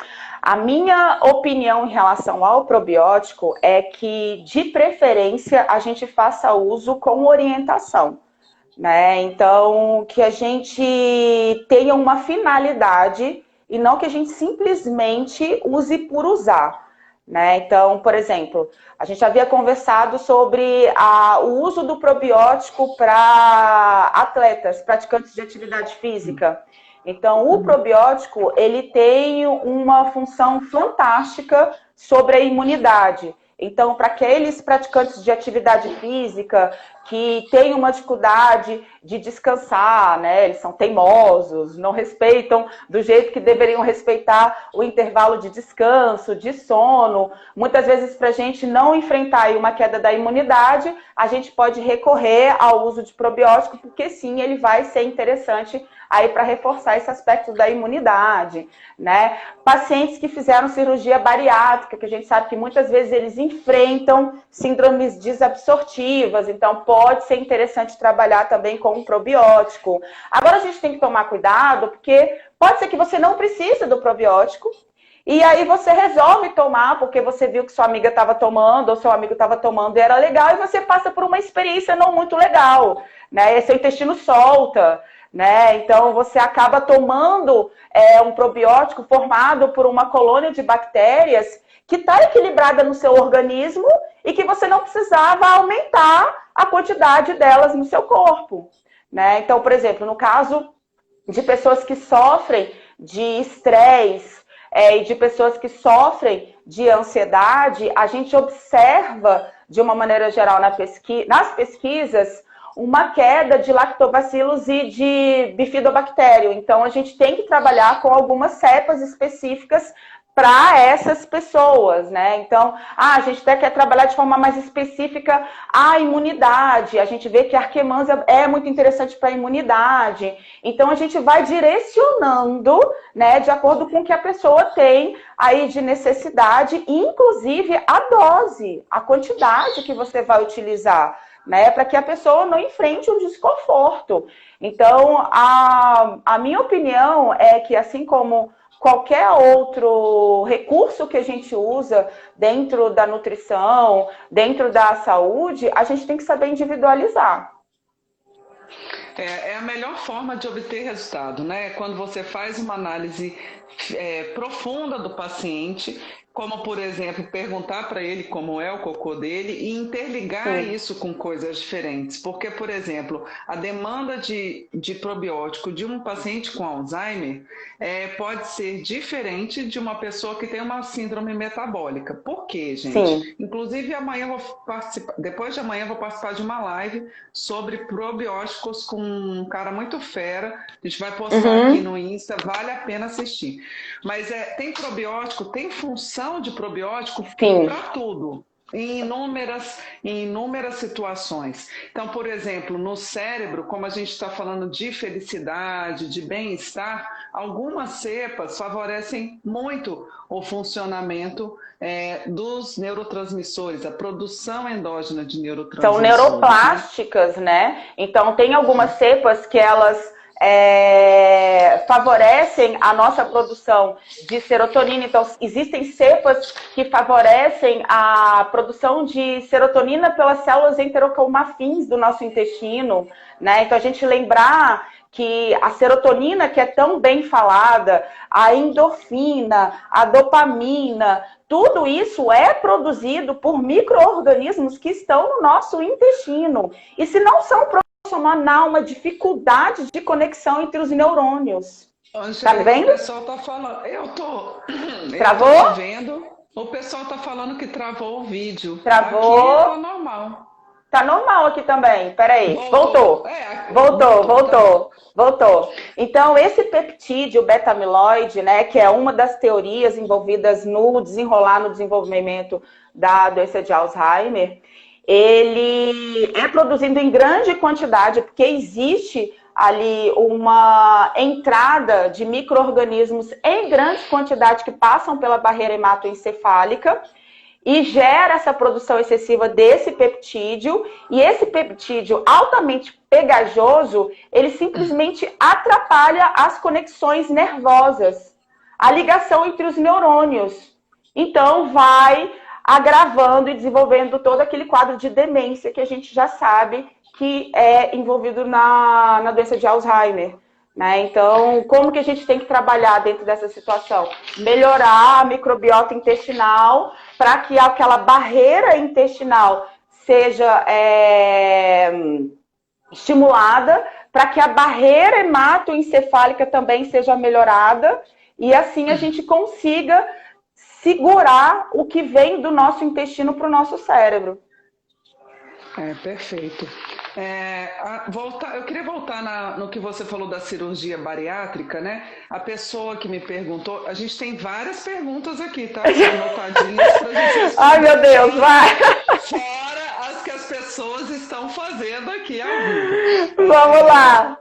Speaker 2: A minha opinião em relação ao probiótico é que, de preferência, a gente faça uso com orientação, né? Então, que a gente tenha uma finalidade e não que a gente simplesmente use por usar, né? Então, por exemplo, a gente havia conversado sobre o uso do probiótico para atletas, praticantes de atividade física. Então, o probiótico, ele tem uma função fantástica sobre a imunidade. Então, para aqueles praticantes de atividade física que têm uma dificuldade de descansar, né? Eles são teimosos, não respeitam do jeito que deveriam respeitar o intervalo de descanso, de sono. Muitas vezes, para a gente não enfrentar uma queda da imunidade, a gente pode recorrer ao uso de probiótico, porque sim, ele vai ser interessante aí para reforçar esse aspecto da imunidade, né? Pacientes que fizeram cirurgia bariátrica, que a gente sabe que muitas vezes eles enfrentam síndromes desabsortivas, então pode ser interessante trabalhar também com um probiótico. Agora a gente tem que tomar cuidado, porque pode ser que você não precise do probiótico, e aí você resolve tomar, porque você viu que sua amiga estava tomando, ou seu amigo estava tomando e era legal, e você passa por uma experiência não muito legal, né? E seu intestino solta, né? Então você acaba tomando um probiótico formado por uma colônia de bactérias que está equilibrada no seu organismo e que você não precisava aumentar a quantidade delas no seu corpo, né? Então, por exemplo, no caso de pessoas que sofrem de estresse e de pessoas que sofrem de ansiedade, a gente observa, de uma maneira geral, nas pesquisas, uma queda de lactobacilos e de bifidobactério. Então, a gente tem que trabalhar com algumas cepas específicas para essas pessoas, né? Então, a gente até quer trabalhar de forma mais específica a imunidade. A gente vê que a arquemânsia é muito interessante para a imunidade. Então, a gente vai direcionando, né, de acordo com o que a pessoa tem aí de necessidade, inclusive a dose, a quantidade que você vai utilizar, né, para que a pessoa não enfrente um desconforto. Então, a minha opinião é que, assim como qualquer outro recurso que a gente usa dentro da nutrição, dentro da saúde, a gente tem que saber individualizar.
Speaker 1: É a melhor forma de obter resultado, né? Quando você faz uma análise profunda do paciente, como, por exemplo, perguntar para ele como é o cocô dele e interligar
Speaker 2: Sim.
Speaker 1: isso com coisas diferentes. Porque, por exemplo, a demanda de probiótico de um paciente com Alzheimer pode ser diferente de uma pessoa que tem uma síndrome metabólica. Por quê,
Speaker 2: Sim.
Speaker 1: gente? Inclusive, amanhã eu vou participar, depois de amanhã eu vou participar de uma live sobre probióticos com um cara muito fera. A gente vai postar aqui no Insta, vale a pena assistir. Mas tem probiótico, tem função de probiótico
Speaker 2: Sim.
Speaker 1: para tudo. em inúmeras situações. Então, por exemplo, no cérebro, como a gente está falando de felicidade, de bem-estar, algumas cepas favorecem muito o funcionamento dos neurotransmissores, a produção endógena de neurotransmissores.
Speaker 2: São neuroplásticas, né? Então, tem algumas cepas que elas favorecem a nossa produção de serotonina. Então, existem cepas que favorecem a produção de serotonina pelas células enterocromafins do nosso intestino, né? Então, a gente lembrar que a serotonina, que é tão bem falada, a endorfina, a dopamina, tudo isso é produzido por micro-organismos que estão no nosso intestino. E se não são uma dificuldade de conexão entre os neurônios.
Speaker 1: Angélica, tá vendo? O pessoal tá falando.
Speaker 2: Travou?
Speaker 1: Eu tô te vendo. O pessoal tá falando que travou o vídeo.
Speaker 2: Travou.
Speaker 1: Aqui tá normal.
Speaker 2: Tá normal aqui também. Peraí. Voltou. Voltou. Então, esse peptídeo beta-amiloide, né, que é uma das teorias envolvidas no desenvolvimento da doença de Alzheimer, ele é produzido em grande quantidade, porque existe ali uma entrada de micro-organismos em grande quantidade que passam pela barreira hematoencefálica e gera essa produção excessiva desse peptídeo, e esse peptídeo altamente pegajoso, ele simplesmente atrapalha as conexões nervosas, a ligação entre os neurônios. Então, vai agravando e desenvolvendo todo aquele quadro de demência que a gente já sabe que é envolvido na doença de Alzheimer, né? Então, como que a gente tem que trabalhar dentro dessa situação? Melhorar a microbiota intestinal para que aquela barreira intestinal seja estimulada, para que a barreira hematoencefálica também seja melhorada, e assim a gente consiga segurar o que vem do nosso intestino para o nosso cérebro.
Speaker 1: Perfeito. Eu queria voltar no que você falou da cirurgia bariátrica, né? A pessoa que me perguntou, a gente tem várias perguntas aqui, tá? Anotadinhas pra gente responder.
Speaker 2: Ai, meu Deus, vai!
Speaker 1: Fora as que as pessoas estão fazendo aqui ao vivo.
Speaker 2: Vamos lá!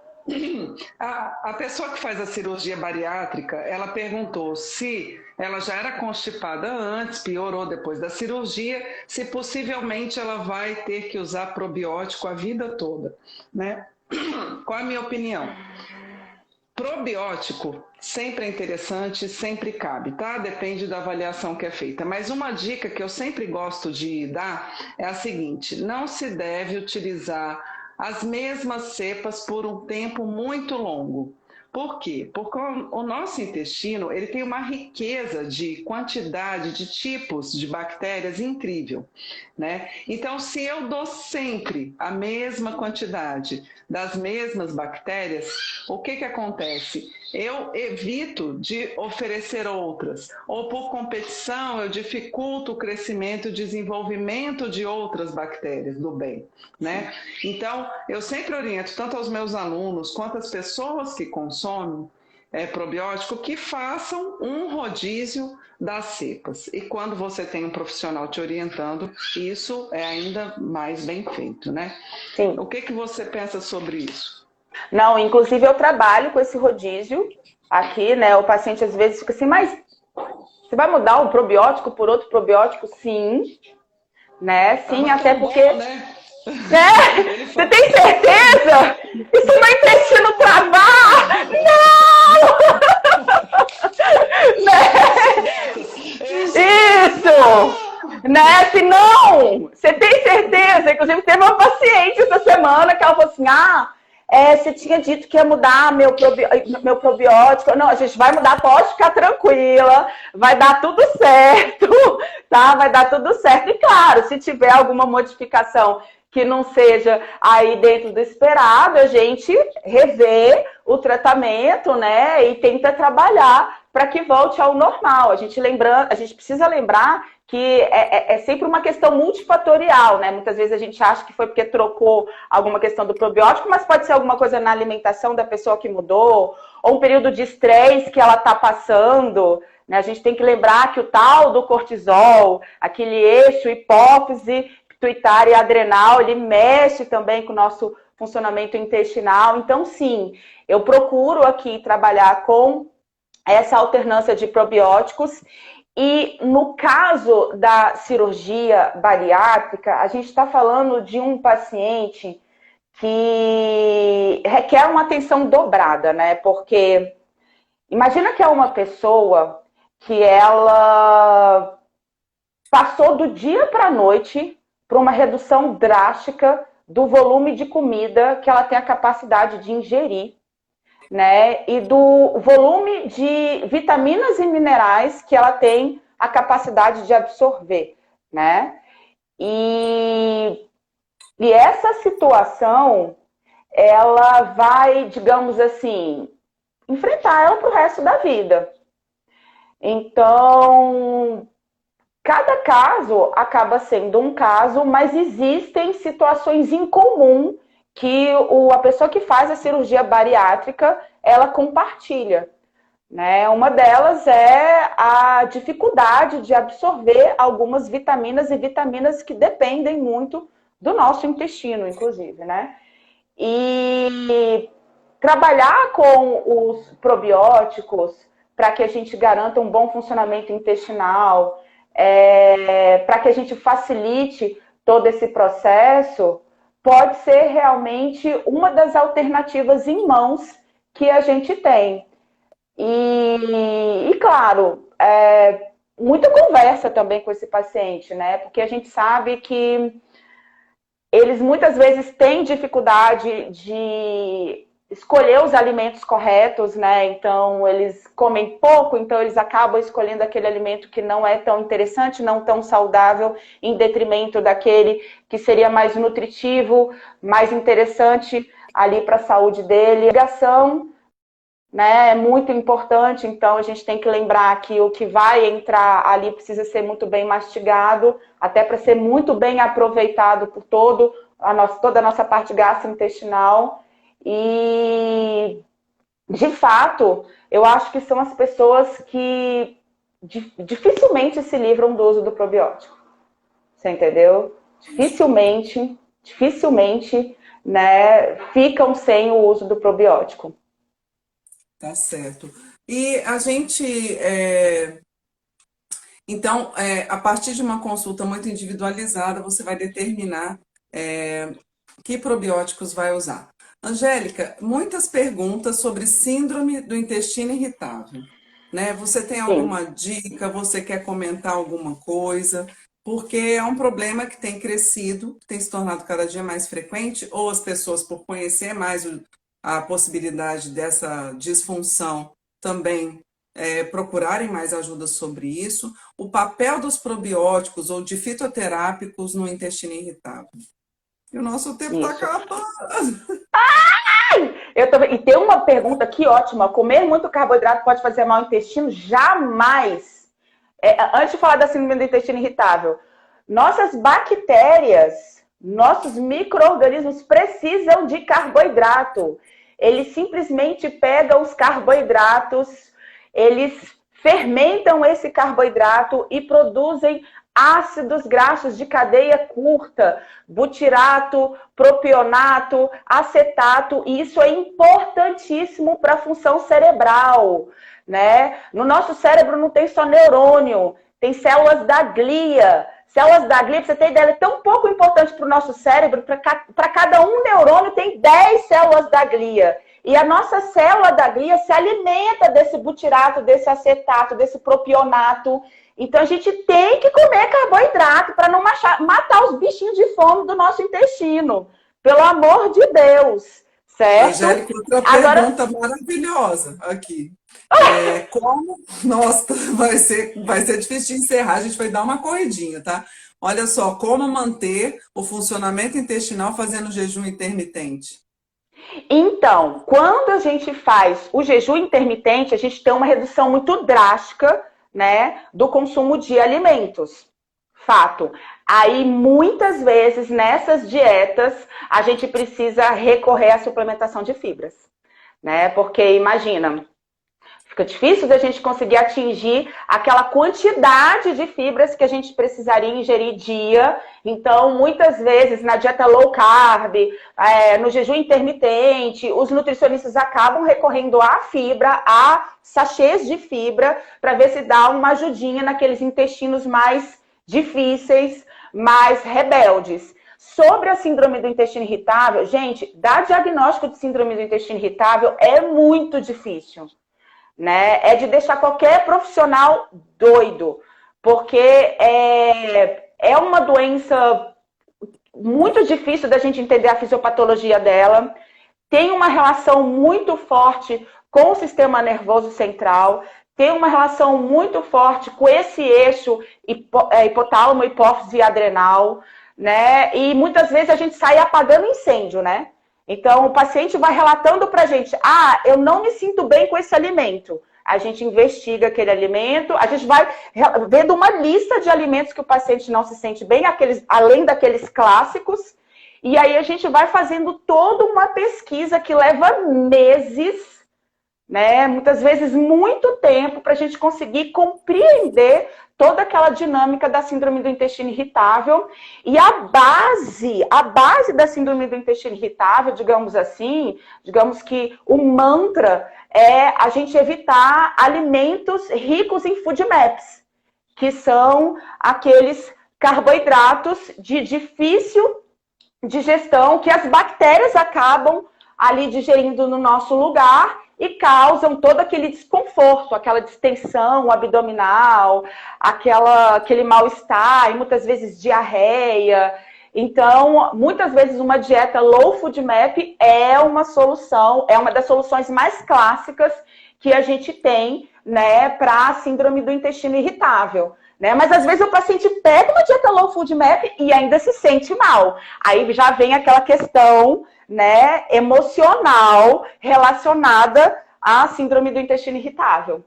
Speaker 1: A pessoa que faz a cirurgia bariátrica, ela perguntou se ela já era constipada antes, piorou depois da cirurgia, se possivelmente ela vai ter que usar probiótico a vida toda, né? Qual é a minha opinião? Probiótico sempre é interessante, sempre cabe, tá? Depende da avaliação que é feita. Mas uma dica que eu sempre gosto de dar é a seguinte: não se deve utilizar as mesmas cepas por um tempo muito longo. Por quê? Porque o nosso intestino ele tem uma riqueza de quantidade de tipos de bactérias incrível, né? Então, se eu dou sempre a mesma quantidade das mesmas bactérias, o que acontece? Eu evito de oferecer outras, ou por competição eu dificulto o crescimento e desenvolvimento de outras bactérias do bem, né? Então, eu sempre oriento tanto aos meus alunos quanto às pessoas que consomem probiótico que façam um rodízio das cepas. E quando você tem um profissional te orientando, isso é ainda mais bem feito, né?
Speaker 2: Sim.
Speaker 1: O que você pensa sobre isso?
Speaker 2: Não, inclusive eu trabalho com esse rodízio aqui, né? O paciente às vezes fica assim, mas você vai mudar um probiótico por outro probiótico? Sim, né? Sim, até porque...
Speaker 1: Bom, né?
Speaker 2: Você tem certeza? Isso no intestino travar? Não! Né? Isso! Né? Se não, você tem certeza? Inclusive, teve uma paciente essa semana que ela falou assim, você tinha dito que ia mudar meu probiótico. Não, a gente vai mudar, pode ficar tranquila, vai dar tudo certo, tá? Vai dar tudo certo. E claro, se tiver alguma modificação que não seja aí dentro do esperado, a gente revê o tratamento, né? E tenta trabalhar para que volte ao normal. A gente precisa lembrar que é sempre uma questão multifatorial, né? Muitas vezes a gente acha que foi porque trocou alguma questão do probiótico, mas pode ser alguma coisa na alimentação da pessoa que mudou, ou um período de estresse que ela está passando, né? A gente tem que lembrar que o tal do cortisol, aquele eixo hipófise, pituitária e adrenal, ele mexe também com o nosso funcionamento intestinal. Então, sim, eu procuro aqui trabalhar com essa alternância de probióticos. E no caso da cirurgia bariátrica, a gente está falando de um paciente que requer uma atenção dobrada, né? Porque imagina que é uma pessoa que ela passou do dia para a noite para uma redução drástica do volume de comida que ela tem a capacidade de ingerir, né? E do volume de vitaminas e minerais que ela tem a capacidade de absorver, né? E essa situação, ela vai, digamos assim, enfrentar ela para o resto da vida. Então, cada caso acaba sendo um caso, mas existem situações em comum que a pessoa que faz a cirurgia bariátrica, ela compartilha, né? Uma delas é a dificuldade de absorver algumas vitaminas e vitaminas que dependem muito do nosso intestino, inclusive, né? E trabalhar com os probióticos para que a gente garanta um bom funcionamento intestinal, para que a gente facilite todo esse processo, pode ser realmente uma das alternativas em mãos que a gente tem. E claro, muita conversa também com esse paciente, né? Porque a gente sabe que eles muitas vezes têm dificuldade de escolher os alimentos corretos, né? Então, eles comem pouco, então eles acabam escolhendo aquele alimento que não é tão interessante, não tão saudável, em detrimento daquele que seria mais nutritivo, mais interessante ali para a saúde dele. A irrigação, né, é muito importante, então a gente tem que lembrar que o que vai entrar ali precisa ser muito bem mastigado, até para ser muito bem aproveitado por toda a nossa parte gastrointestinal. E, de fato, eu acho que são as pessoas que dificilmente se livram do uso do probiótico. Você entendeu? Dificilmente, né, ficam sem o uso do probiótico.
Speaker 1: Tá certo. E a gente, então, a partir de uma consulta muito individualizada, você vai determinar que probióticos vai usar. Angélica, muitas perguntas sobre síndrome do intestino irritável, né? Você tem
Speaker 2: Sim.
Speaker 1: alguma dica? Você quer comentar alguma coisa? Porque é um problema que tem crescido, tem se tornado cada dia mais frequente, ou as pessoas, por conhecer mais a possibilidade dessa disfunção, também procurarem mais ajuda sobre isso. O papel dos probióticos ou de fitoterápicos no intestino irritável. E o nosso tempo está
Speaker 2: Isso.
Speaker 1: acabando.
Speaker 2: E tem uma pergunta aqui ótima. Comer muito carboidrato pode fazer mal ao intestino? Jamais. Antes de falar da síndrome do intestino irritável, nossas bactérias, nossos micro-organismos precisam de carboidrato. Eles simplesmente pegam os carboidratos, eles fermentam esse carboidrato e produzem ácidos graxos de cadeia curta, butirato, propionato, acetato, e isso é importantíssimo para a função cerebral, né? No nosso cérebro não tem só neurônio, tem células da glia. Células da glia, pra você ter ideia, é tão pouco importante para o nosso cérebro, para cada um neurônio tem 10 células da glia. E a nossa célula da glia se alimenta desse butirato, desse acetato, desse propionato. Então a gente tem que comer carboidrato para não matar os bichinhos de fome do nosso intestino. Pelo amor de Deus, certo?
Speaker 1: Angélica, outra pergunta maravilhosa aqui. Nossa, vai ser difícil de encerrar, a gente vai dar uma corridinha, tá? Olha só, como manter o funcionamento intestinal fazendo jejum intermitente?
Speaker 2: Então, quando a gente faz o jejum intermitente, a gente tem uma redução muito drástica, né, do consumo de alimentos. Fato. Aí, muitas vezes, nessas dietas, a gente precisa recorrer à suplementação de fibras, né? Porque, imagina, Fica difícil da gente conseguir atingir aquela quantidade de fibras que a gente precisaria ingerir dia. Então, muitas vezes, na dieta low carb, no jejum intermitente, os nutricionistas acabam recorrendo à fibra, a sachês de fibra, para ver se dá uma ajudinha naqueles intestinos mais difíceis, mais rebeldes. Sobre a síndrome do intestino irritável, gente, dar diagnóstico de síndrome do intestino irritável é muito difícil. Né? É de deixar qualquer profissional doido, porque é uma doença muito difícil da gente entender a fisiopatologia dela, tem uma relação muito forte com o sistema nervoso central, tem uma relação muito forte com esse eixo hipotálamo, hipófise e adrenal, né? E muitas vezes a gente sai apagando incêndio, né? Então, o paciente vai relatando pra gente, eu não me sinto bem com esse alimento. A gente investiga aquele alimento, a gente vai vendo uma lista de alimentos que o paciente não se sente bem, além daqueles clássicos, e aí a gente vai fazendo toda uma pesquisa que leva meses, né? Muitas vezes muito tempo para a gente conseguir compreender toda aquela dinâmica da síndrome do intestino irritável. E a base da síndrome do intestino irritável, digamos assim, digamos que o mantra é a gente evitar alimentos ricos em food maps, que são aqueles carboidratos de difícil digestão que as bactérias acabam ali digerindo no nosso lugar e causam todo aquele desconforto, aquela distensão abdominal, aquele mal-estar e muitas vezes diarreia. Então, muitas vezes uma dieta low food map é uma solução, é uma das soluções mais clássicas que a gente tem, né, para a síndrome do intestino irritável. Né? Mas às vezes o paciente pega uma dieta low food map e ainda se sente mal. Aí já vem aquela questão, né, emocional relacionada à síndrome do intestino irritável.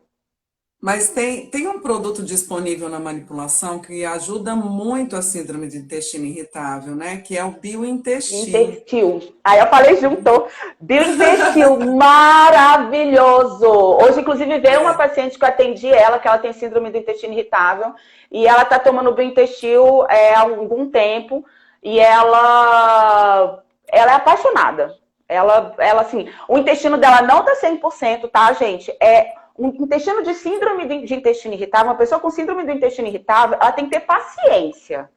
Speaker 1: Mas tem um produto disponível na manipulação que ajuda muito a síndrome de intestino irritável, né? Que é o Biointestil.
Speaker 2: Intestil. Aí eu falei junto. Biointestil, maravilhoso. Hoje, inclusive, veio uma paciente que eu atendi ela, que ela tem síndrome do intestino irritável, e ela tá tomando Biointestil há algum tempo, e ela é apaixonada. Ela, assim, o intestino dela não tá 100%, tá, gente? Um intestino de síndrome de intestino irritável, uma pessoa com síndrome do intestino irritável, ela tem que ter paciência,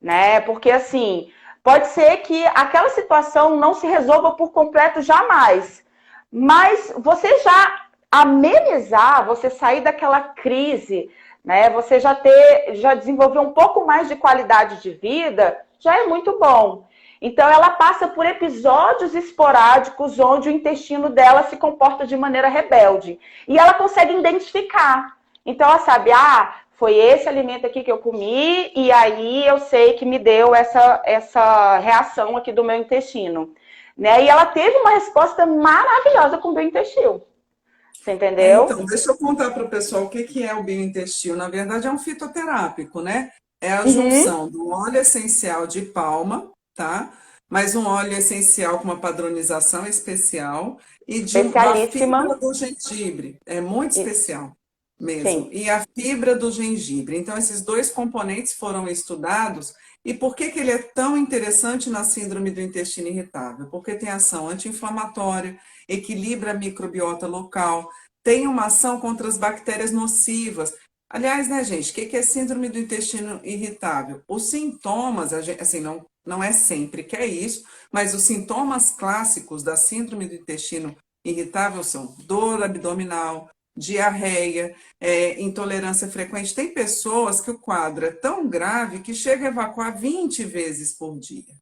Speaker 2: né? Porque, assim, pode ser que aquela situação não se resolva por completo jamais, mas você já amenizar, você sair daquela crise, né? Você já desenvolver um pouco mais de qualidade de vida, já é muito bom. Então, ela passa por episódios esporádicos onde o intestino dela se comporta de maneira rebelde. E ela consegue identificar. Então, ela sabe, foi esse alimento aqui que eu comi e aí eu sei que me deu essa reação aqui do meu intestino. Né? E ela teve uma resposta maravilhosa com o biointestino. Você entendeu?
Speaker 1: Então, deixa eu contar para o pessoal o que é o biointestino. Na verdade, é um fitoterápico, né? É a junção do óleo essencial de palma, tá? Mas um óleo essencial com uma padronização especial e da fibra do gengibre. É muito especial mesmo. Sim. E a fibra do gengibre. Então, esses dois componentes foram estudados. E por que ele é tão interessante na síndrome do intestino irritável? Porque tem ação anti-inflamatória, equilibra a microbiota local, tem uma ação contra as bactérias nocivas. Aliás, né, gente, o que é síndrome do intestino irritável? Os sintomas, assim, não é sempre que é isso, mas os sintomas clássicos da síndrome do intestino irritável são dor abdominal, diarreia, intolerância frequente. Tem pessoas que o quadro é tão grave que chega a evacuar 20 vezes por dia.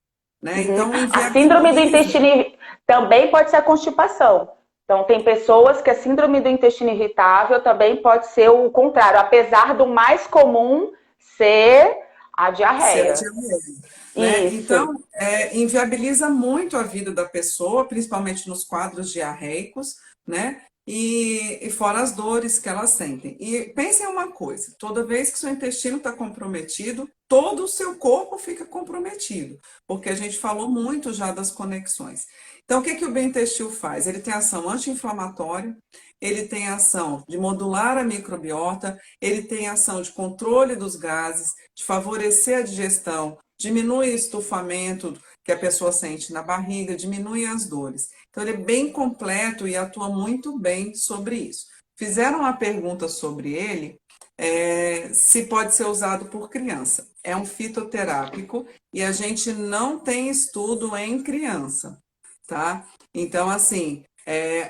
Speaker 1: Né? Então,
Speaker 2: a síndrome do intestino também pode ser a constipação. Então, tem pessoas que a síndrome do intestino irritável também pode ser o contrário, apesar do mais comum ser a diarreia.
Speaker 1: Né? Então, inviabiliza muito a vida da pessoa, principalmente nos quadros diarreicos, né? e fora as dores que elas sentem. E pensem uma coisa: toda vez que seu intestino está comprometido, todo o seu corpo fica comprometido, porque a gente falou muito já das conexões. Então, o que que o Bem-Intestil faz? Ele tem ação anti-inflamatória, ele tem ação de modular a microbiota, ele tem ação de controle dos gases, de favorecer a digestão, diminui o estufamento que a pessoa sente na barriga, diminui as dores. Então, ele é bem completo e atua muito bem sobre isso. Fizeram uma pergunta sobre ele, se pode ser usado por criança. É um fitoterápico e a gente não tem estudo em criança, tá? Então, assim,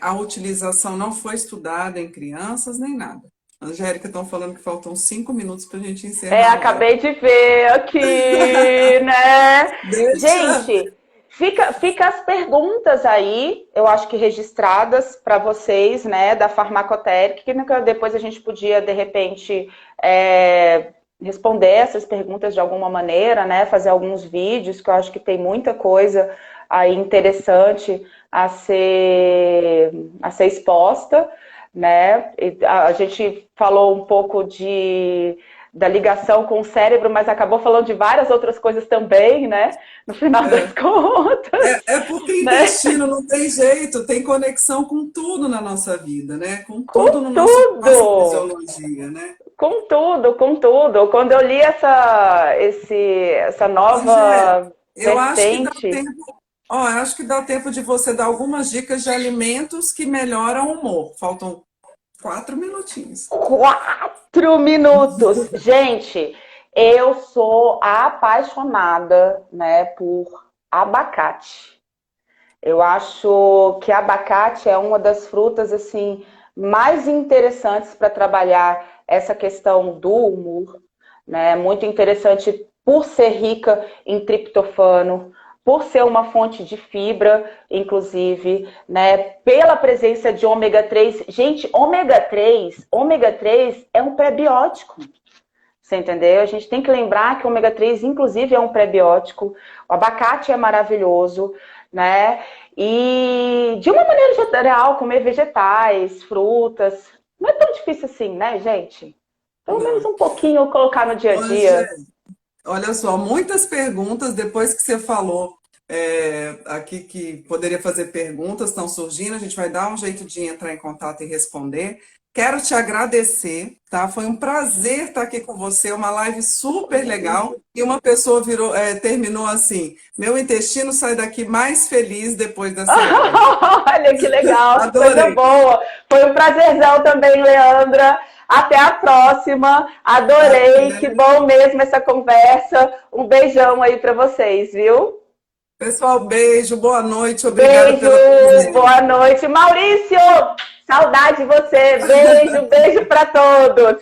Speaker 1: a utilização não foi estudada em crianças nem nada. Angélica, estão falando que faltam 5 minutos para a gente encerrar a live.
Speaker 2: Acabei de ver aqui, né?
Speaker 1: Deixa.
Speaker 2: Gente, fica as perguntas aí, eu acho que registradas para vocês, né, da Farmacotécnica, que depois a gente podia, de repente, responder essas perguntas de alguma maneira, né, fazer alguns vídeos, que eu acho que tem muita coisa aí interessante a ser exposta, né? A gente falou um pouco da ligação com o cérebro, mas acabou falando de várias outras coisas também, né? No final das contas.
Speaker 1: Porque
Speaker 2: Né?
Speaker 1: intestino não tem jeito, tem conexão com tudo na nossa vida, né? Com tudo
Speaker 2: Com
Speaker 1: no nossa
Speaker 2: tudo!
Speaker 1: fisiologia, né?
Speaker 2: Com tudo, com tudo. Quando eu li essa
Speaker 1: Angélica,
Speaker 2: nova
Speaker 1: eu acho que dá
Speaker 2: vertente.
Speaker 1: tempo. Ó, eu acho que dá tempo de você dar algumas dicas de alimentos que melhoram o humor. Faltam 4 minutinhos.
Speaker 2: 4 minutos. Gente, eu sou apaixonada, né, por abacate. Eu acho que abacate é uma das frutas assim mais interessantes para trabalhar essa questão do humor, né? Muito interessante por ser rica em triptofano, por ser uma fonte de fibra, inclusive, né? Pela presença de ômega 3. Gente, ômega 3 é um prebiótico. Você entendeu? A gente tem que lembrar que o ômega 3, inclusive, é um prebiótico. O abacate é maravilhoso, né? E de uma maneira geral, comer vegetais, frutas, não é tão difícil assim, né, gente? Pelo menos
Speaker 1: Não.
Speaker 2: um pouquinho colocar no dia a dia.
Speaker 1: Olha só, muitas perguntas depois que você falou aqui que poderia fazer perguntas estão surgindo, a gente vai dar um jeito de entrar em contato e responder. Quero te agradecer, tá? Foi um prazer estar aqui com você, uma live super legal. E uma pessoa terminou assim: meu intestino sai daqui mais feliz depois dessa live.
Speaker 2: Olha que legal, que coisa
Speaker 1: Adorei.
Speaker 2: boa. Foi um prazerzão também, Leandra. Até a próxima. Adorei, que
Speaker 1: Até.
Speaker 2: bom mesmo essa conversa. Um beijão aí para vocês, viu?
Speaker 1: Pessoal, beijo, boa noite, obrigada
Speaker 2: Beijo,
Speaker 1: pela presença.
Speaker 2: boa noite. Maurício, saudade de você. Beijo, beijo para todos.